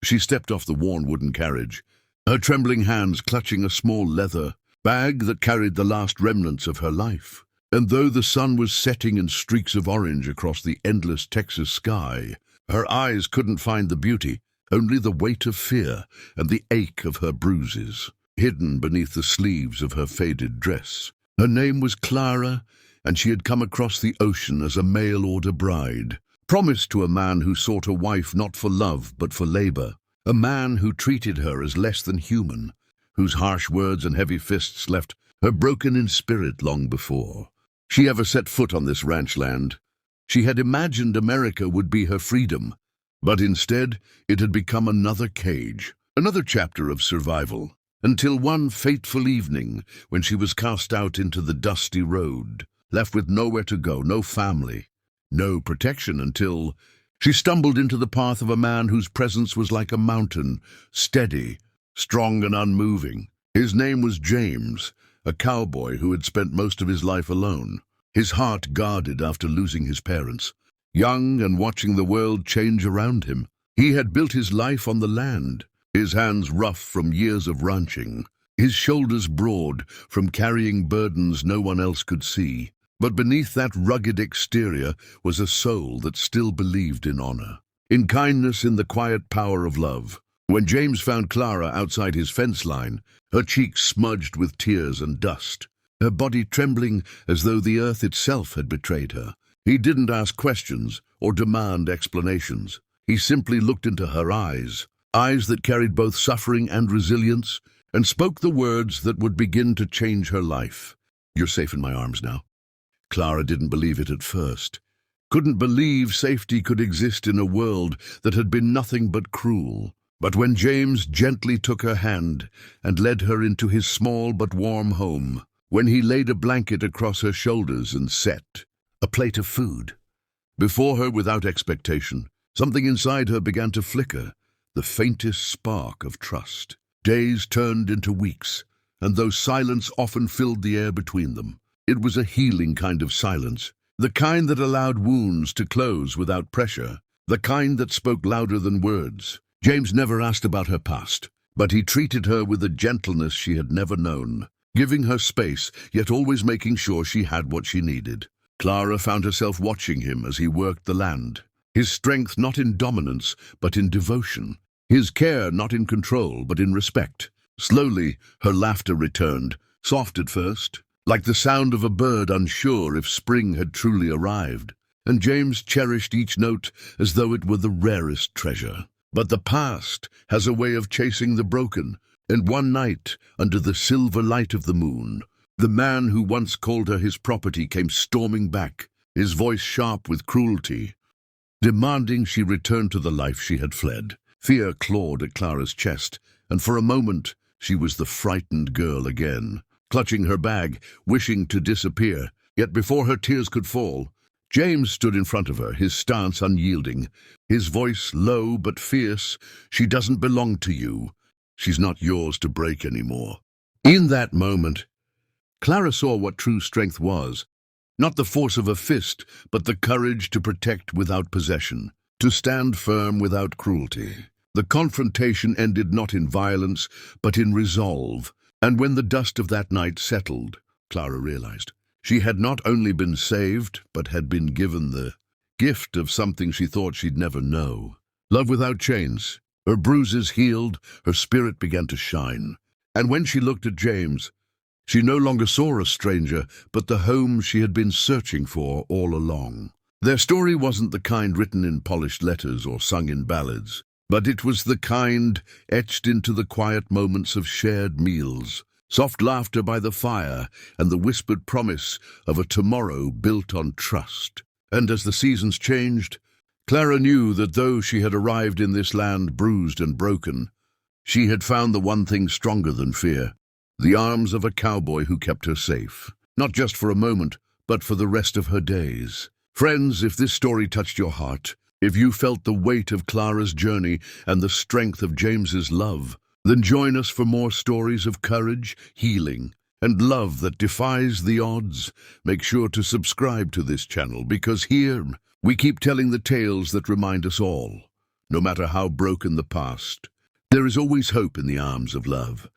She stepped off the worn wooden carriage, her trembling hands clutching a small leather bag that carried the last remnants of her life. And though the sun was setting in streaks of orange across the endless Texas sky, her eyes couldn't find the beauty, only the weight of fear and the ache of her bruises, hidden beneath the sleeves of her faded dress. Her name was Clara, and she had come across the ocean as a mail-order bride, promised to a man who sought a wife not for love but for labor, a man who treated her as less than human, whose harsh words and heavy fists left her broken in spirit long before she ever set foot on this ranch land. She had imagined America would be her freedom, but instead it had become another cage, another chapter of survival, until one fateful evening when she was cast out into the dusty road, left with nowhere to go, no family, no protection, until she stumbled into the path of a man whose presence was like a mountain, steady, strong and unmoving. His name was James, a cowboy who had spent most of his life alone, his heart guarded after losing his parents. Young and watching the world change around him, he had built his life on the land, his hands rough from years of ranching, his shoulders broad from carrying burdens no one else could see. But beneath that rugged exterior was a soul that still believed in honor, in kindness, in the quiet power of love. When James found Clara outside his fence line, her cheeks smudged with tears and dust, her body trembling as though the earth itself had betrayed her, he didn't ask questions or demand explanations. He simply looked into her eyes that carried both suffering and resilience, and spoke the words that would begin to change her life. "You're safe in my arms now." Clara didn't believe it at first, couldn't believe safety could exist in a world that had been nothing but cruel. But when James gently took her hand and led her into his small but warm home, when he laid a blanket across her shoulders and set a plate of food before her without expectation, something inside her began to flicker, the faintest spark of trust. Days turned into weeks, and though silence often filled the air between them, it was a healing kind of silence, the kind that allowed wounds to close without pressure, the kind that spoke louder than words. James never asked about her past, but he treated her with a gentleness she had never known, giving her space, yet always making sure she had what she needed. Clara found herself watching him as he worked the land, his strength not in dominance, but in devotion, his care not in control, but in respect. Slowly, her laughter returned, soft at first, like the sound of a bird unsure if spring had truly arrived, and James cherished each note as though it were the rarest treasure. But the past has a way of chasing the broken, and one night, under the silver light of the moon, the man who once called her his property came storming back, his voice sharp with cruelty, demanding she return to the life she had fled. Fear clawed at Clara's chest, and for a moment she was the frightened girl again, clutching her bag, wishing to disappear. Yet before her tears could fall, James stood in front of her, his stance unyielding, his voice low but fierce. "She doesn't belong to you. She's not yours to break anymore." In that moment, Clara saw what true strength was. Not the force of a fist, but the courage to protect without possession, to stand firm without cruelty. The confrontation ended not in violence, but in resolve. And when the dust of that night settled, Clara realized she had not only been saved, but had been given the gift of something she thought she'd never know. Love without chains. Her bruises healed, her spirit began to shine. And when she looked at James, she no longer saw a stranger, but the home she had been searching for all along. Their story wasn't the kind written in polished letters or sung in ballads, but it was the kind etched into the quiet moments of shared meals, soft laughter by the fire, and the whispered promise of a tomorrow built on trust. And as the seasons changed, Clara knew that though she had arrived in this land bruised and broken, she had found the one thing stronger than fear, the arms of a cowboy who kept her safe, not just for a moment, but for the rest of her days. Friends, if this story touched your heart, if you felt the weight of Clara's journey and the strength of James's love, then join us for more stories of courage, healing, and love that defies the odds. Make sure to subscribe to this channel, because here we keep telling the tales that remind us all no matter how broken the past. There is always hope in the arms of love.